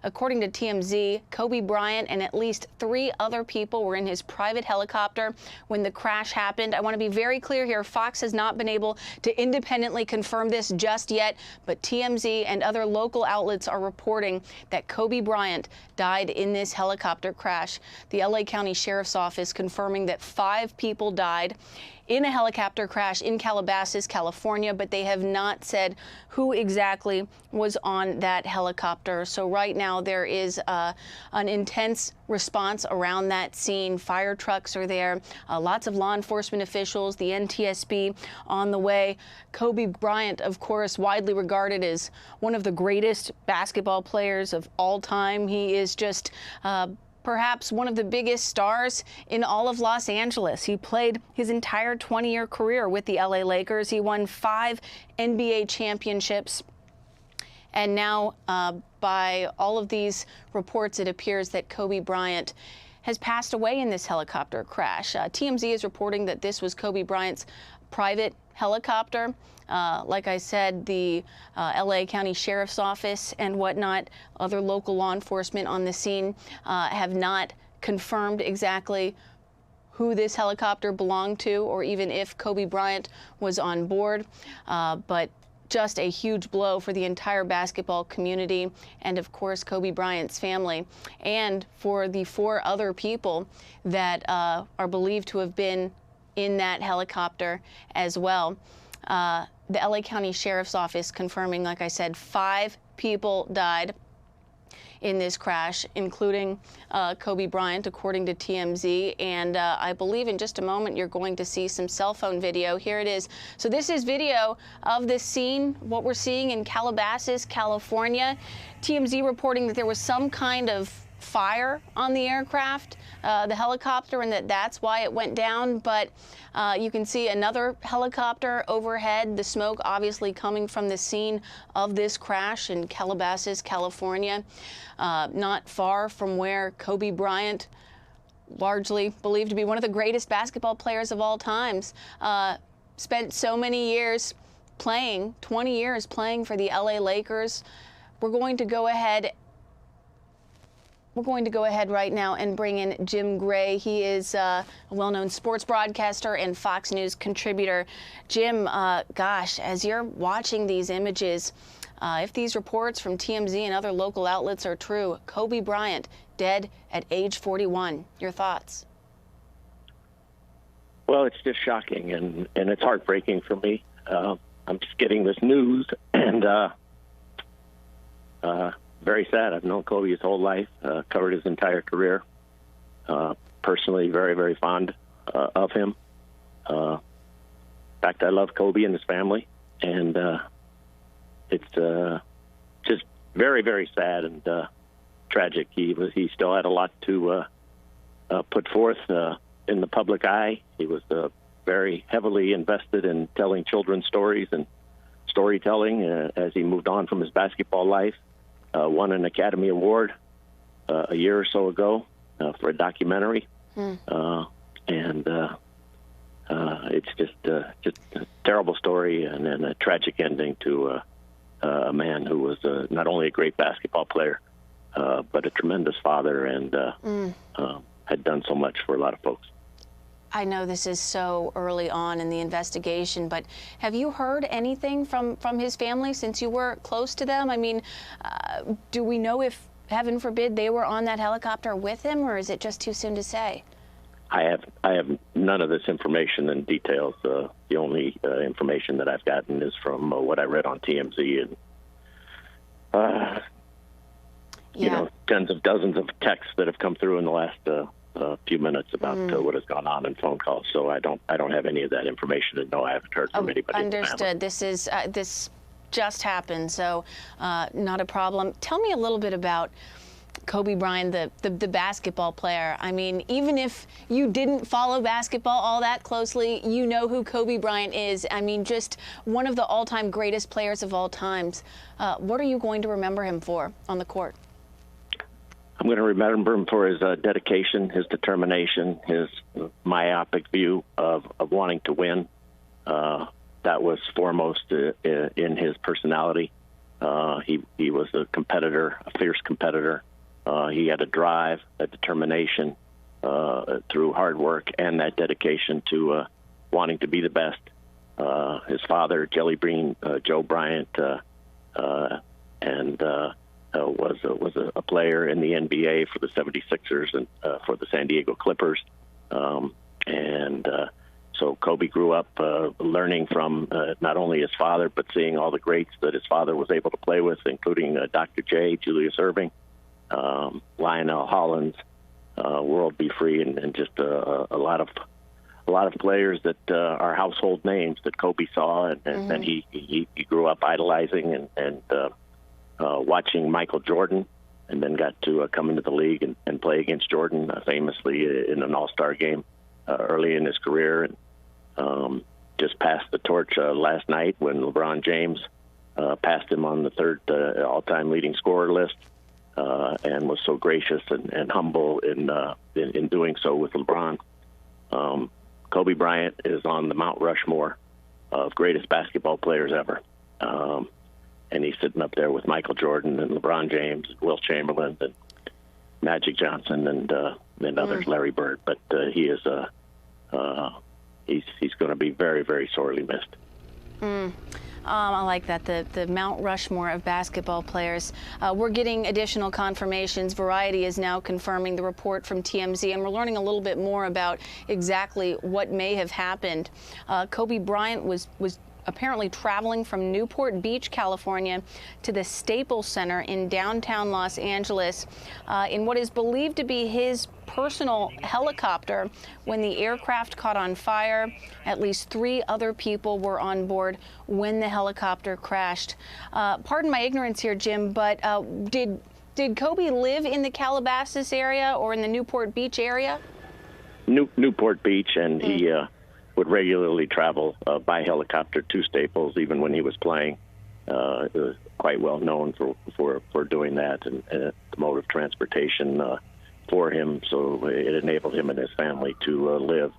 According to TMZ, Kobe Bryant and at least 3 other people were in his private helicopter when the crash happened. I want to be very clear here. Fox has not been able to independently confirm this just yet, but TMZ and other local outlets are reporting that Kobe Bryant died in this helicopter crash. The LA County Sheriff's Office confirming that 5 people died in a helicopter crash in Calabasas, California, but they have not said who exactly was on that helicopter. So right now there is an intense response around that scene. Fire trucks are there, lots of law enforcement officials, the NTSB on the way. Kobe Bryant, of course, widely regarded as one of the greatest basketball players of all time. He is just perhaps one of the biggest stars in all of Los Angeles. He played his entire 20-year career with the LA Lakers. He won 5 NBA championships. And now, by all of these reports, it appears that Kobe Bryant has passed away in this helicopter crash. TMZ is reporting that this was Kobe Bryant's private helicopter. Like I said, the LA County Sheriff's Office and whatnot, other local law enforcement on the scene have not confirmed exactly who this helicopter belonged to or even if Kobe Bryant was on board. But just a huge blow for the entire basketball community and, of course, Kobe Bryant's family, and for the 4 other people that are believed to have been in that helicopter as well. The LA County Sheriff's Office confirming, like I said, 5 people died in this crash, including Kobe Bryant, according to TMZ. And I believe in just a moment you're going to see some cell phone video. Here it is. So this is video of this scene, what we're seeing in Calabasas, California. TMZ reporting that there was some kind of fire on the aircraft, the helicopter, and that's why it went down. But you can see another helicopter overhead, the smoke obviously coming from the scene of this crash in Calabasas, California, not far from where Kobe Bryant, largely believed to be one of the greatest basketball players of all times, spent so many years playing, 20 years playing for the LA Lakers. We're going to go ahead right now and bring in Jim Gray. He is a well-known sports broadcaster and Fox News contributor. Jim, gosh, as you're watching these images, if these reports from TMZ and other local outlets are true, Kobe Bryant dead at age 41. Your thoughts? Well, it's just shocking, and it's heartbreaking for me. I'm just getting this news, and very sad. I've known Kobe his whole life, covered his entire career. Personally, very, very fond of him. In fact, I love Kobe and his family, and it's just very, very sad and tragic. He still had a lot to put forth in the public eye. He was very heavily invested in telling children's stories and storytelling as he moved on from his basketball life. Won an Academy Award a year or so ago for a documentary, and it's just a terrible story and a tragic ending to a man who was not only a great basketball player, but a tremendous father and had done so much for a lot of folks. I know this is so early on in the investigation, but have you heard anything from his family since you were close to them? I mean, do we know if, heaven forbid, they were on that helicopter with him, or is it just too soon to say? I have none of this information and details. The only information that I've gotten is from what I read on TMZ, and you know, tens of dozens of texts that have come through in the last few minutes about what has gone on in phone calls. So I don't have any of that information, and no, I haven't heard from anybody. Understood. This just happened, so not a problem. Tell me a little bit about Kobe Bryant, the basketball player. I mean, even if you didn't follow basketball all that closely, you know who Kobe Bryant is. I mean, just one of the all-time greatest players of all times. What are you going to remember him for on the court? I'm going to remember him for his dedication, his determination, his myopic view of wanting to win. That was foremost in his personality. He was a competitor, a fierce competitor. He had a drive, a determination through hard work and that dedication to wanting to be the best. His father, Jelly Bean Joe Bryant, was a player in the NBA for the 76ers and for the San Diego Clippers. So Kobe grew up learning from not only his father, but seeing all the greats that his father was able to play with, including Dr. J, Julius Erving, Lionel Hollins, World Be Free, and just a lot of players that are household names that Kobe saw, and then he grew up idolizing and watching Michael Jordan, and then got to come into the league and play against Jordan famously in an all-star game early in his career. And just passed the torch last night when LeBron James passed him on the third all-time leading scorer list, and was so gracious and humble in doing so with LeBron. Kobe Bryant is on the Mount Rushmore of greatest basketball players ever. And he's sitting up there with Michael Jordan and LeBron James, and Will Chamberlain, and Magic Johnson, and others, Larry Bird. But he is he's going to be very, very sorely missed. I like that, the Mount Rushmore of basketball players. We're getting additional confirmations. Variety is now confirming the report from TMZ, and we're learning a little bit more about exactly what may have happened. Kobe Bryant was apparently traveling from Newport Beach, California, to the Staples Center in downtown Los Angeles in what is believed to be his personal helicopter when the aircraft caught on fire. At least 3 other people were on board when the helicopter crashed. Pardon my ignorance here, Jim, but did Kobe live in the Calabasas area or in the Newport Beach area? Newport Beach, and he would regularly travel by helicopter to Staples, even when he was playing. It was quite well known for doing that, and the mode of transportation for him. So it enabled him and his family to live,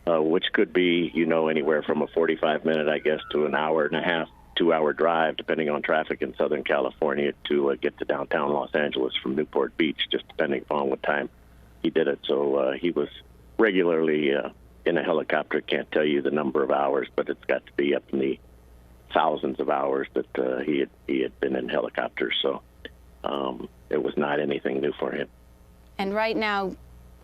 which could be, anywhere from a 45-minute, I guess, to an hour and a half, 2-hour drive, depending on traffic in Southern California, to get to downtown Los Angeles from Newport Beach, just depending upon what time he did it. So he was regularly in a helicopter. Can't tell you the number of hours, but it's got to be up in the thousands of hours that he had been in helicopters. So it was not anything new for him. And right now,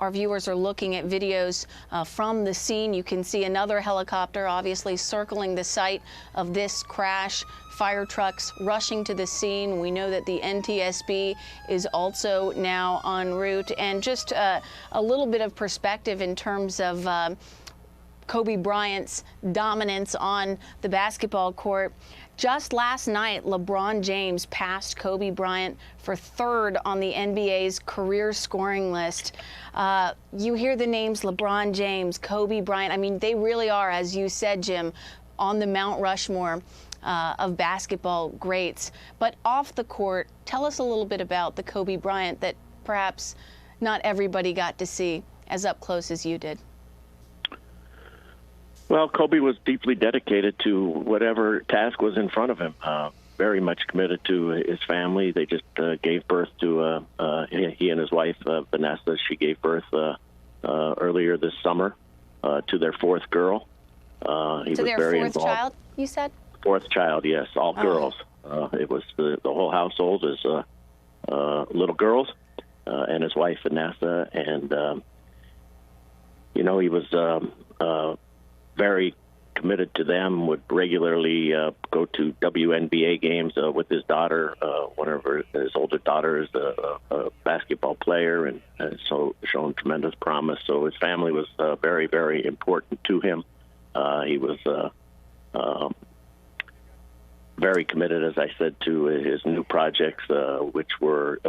our viewers are looking at videos from the scene. You can see another helicopter obviously circling the site of this crash. Fire trucks rushing to the scene. We know that the NTSB is also now en route. And just a little bit of perspective in terms of Kobe Bryant's dominance on the basketball court. Just last night, LeBron James passed Kobe Bryant for 3rd on the NBA's career scoring list. You hear the names LeBron James, Kobe Bryant. I mean, they really are, as you said, Jim, on the Mount Rushmore of basketball greats. But off the court, tell us a little bit about the Kobe Bryant that perhaps not everybody got to see as up close as you did. Well, Kobe was deeply dedicated to whatever task was in front of him, very much committed to his family. They just gave birth to, he and his wife, Vanessa, she gave birth earlier this summer to their 4th girl. He was their very 4th involved. child, you said? 4th child, yes, all girls. It was the whole household is little girls, and his wife, Vanessa. And, he was very committed to them, would regularly go to WNBA games with his daughter. One of his older daughter is a basketball player, and so shown tremendous promise. So his family was very, very important to him. He was very committed, as I said, to his new projects, which were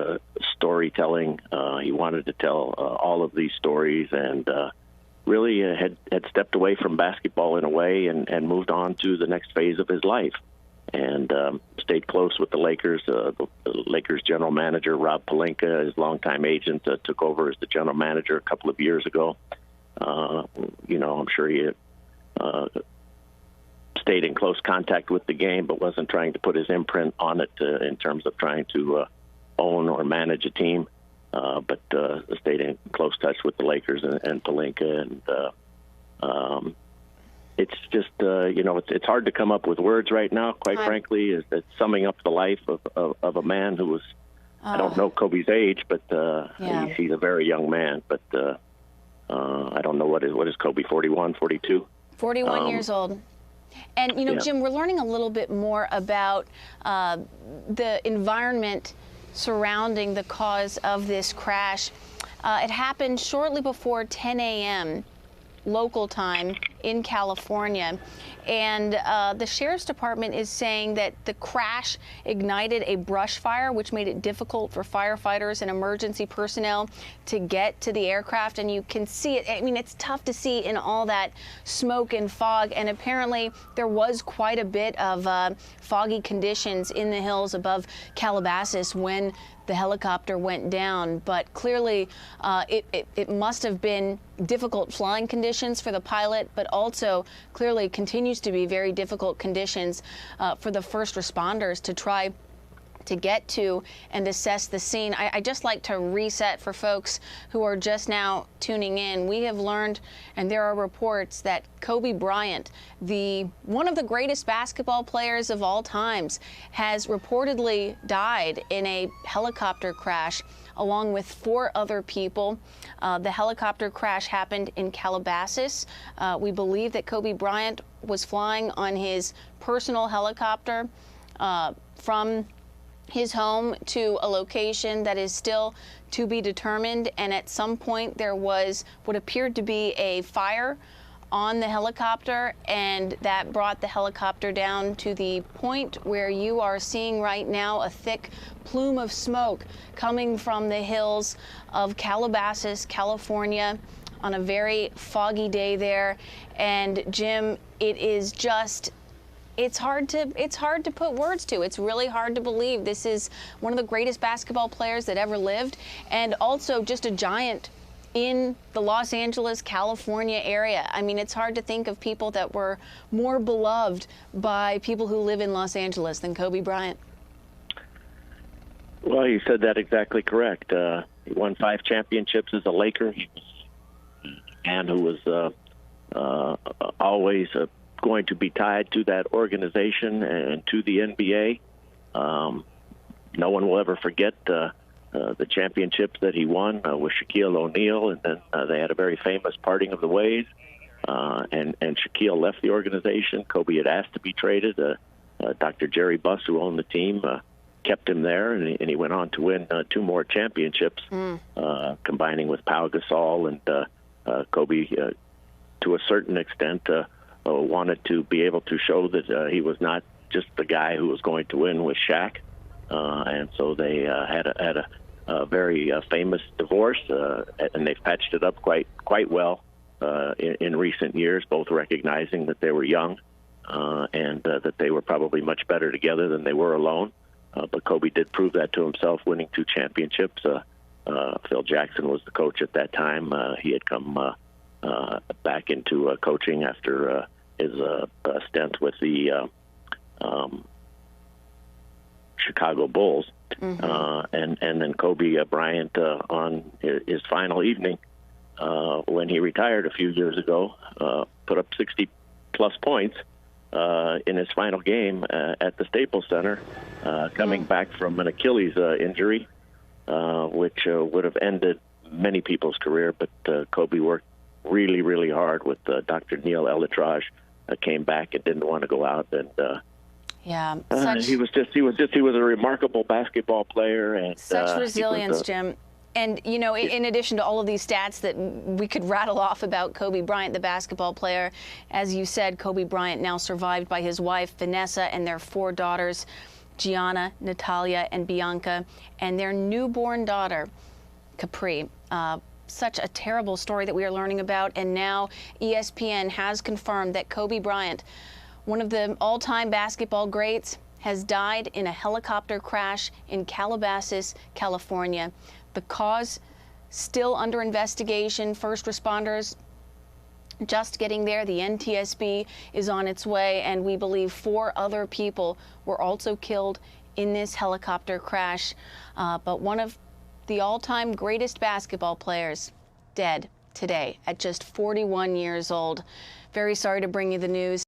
storytelling. He wanted to tell all of these stories, and really had stepped away from basketball in a way and moved on to the next phase of his life, and stayed close with the Lakers. The Lakers general manager, Rob Pelinka, his longtime agent, took over as the general manager a couple of years ago. I'm sure he stayed in close contact with the game, but wasn't trying to put his imprint on it in terms of trying to own or manage a team. But stayed in close touch with the Lakers and Pelinka. And it's just, it's hard to come up with words right now, quite frankly, is that summing up the life of a man who was, I don't know Kobe's age, but he's a very young man. But I don't know what is Kobe, 41, 42? 41 years old. And, Jim, we're learning a little bit more about the environment surrounding the cause of this crash. It happened shortly before 10 a.m. local time in California. And the Sheriff's Department is saying that the crash ignited a brush fire, which made it difficult for firefighters and emergency personnel to get to the aircraft. And you can see it. I mean, it's tough to see in all that smoke and fog. And apparently there was quite a bit of foggy conditions in the hills above Calabasas when the helicopter went down. But clearly it must have been difficult flying conditions for the pilot, but also clearly continues to be very difficult conditions for the first responders to try to get to and assess the scene. I just like to reset for folks who are just now tuning in. We have learned, and there are reports, that Kobe Bryant, one of the greatest basketball players of all times, has reportedly died in a helicopter crash along with 4 other people. The helicopter crash happened in Calabasas. We believe that Kobe Bryant was flying on his personal helicopter from his home to a location that is still to be determined. And at some point there was what appeared to be a fire on the helicopter, and that brought the helicopter down to the point where you are seeing right now a thick plume of smoke coming from the hills of Calabasas, California, on a very foggy day there. And Jim, it is just, it's hard to put words to. It's really hard to believe this is one of the greatest basketball players that ever lived, and also just a giant in the Los Angeles, California area. I mean, it's hard to think of people that were more beloved by people who live in Los Angeles than Kobe Bryant. Well, you said that exactly correct. He won 5 championships as a Laker. He was a man who was always going to be tied to that organization and to the NBA. No one will ever forget the championships that he won with Shaquille O'Neal, and then they had a very famous parting of the ways. And Shaquille left the organization. Kobe had asked to be traded. Dr. Jerry Buss, who owned the team, kept him there, and he went on to win 2 more championships, combining with Pau Gasol. And Kobe, to a certain extent, wanted to be able to show that he was not just the guy who was going to win with Shaq. And so they had a very famous divorce, and they've patched it up quite well in recent years, both recognizing that they were young and that they were probably much better together than they were alone. But Kobe did prove that to himself, winning 2 championships. Phil Jackson was the coach at that time. He had come back into coaching after his stint with the Chicago Bulls. And then Kobe Bryant on his final evening, when he retired a few years ago, put up 60-plus points in his final game at the Staples Center, coming back from an Achilles injury, which would have ended many people's career. But Kobe worked really, really hard with Dr. Neil Elitrage, came back and didn't want to go out. And he was a remarkable basketball player, and such resilience, Jim. And, you know, in addition to all of these stats that we could rattle off about Kobe Bryant, the basketball player, as you said, Kobe Bryant now survived by his wife, Vanessa, and their 4 daughters, Gianna, Natalia, and Bianca, and their newborn daughter, Capri. Such a terrible story that we are learning about. And now ESPN has confirmed that Kobe Bryant, one of the all-time basketball greats, has died in a helicopter crash in Calabasas, California. The cause still under investigation. First responders just getting there. The NTSB is on its way, and we believe 4 other people were also killed in this helicopter crash. But one of the all-time greatest basketball players dead today at just 41 years old. Very sorry to bring you the news.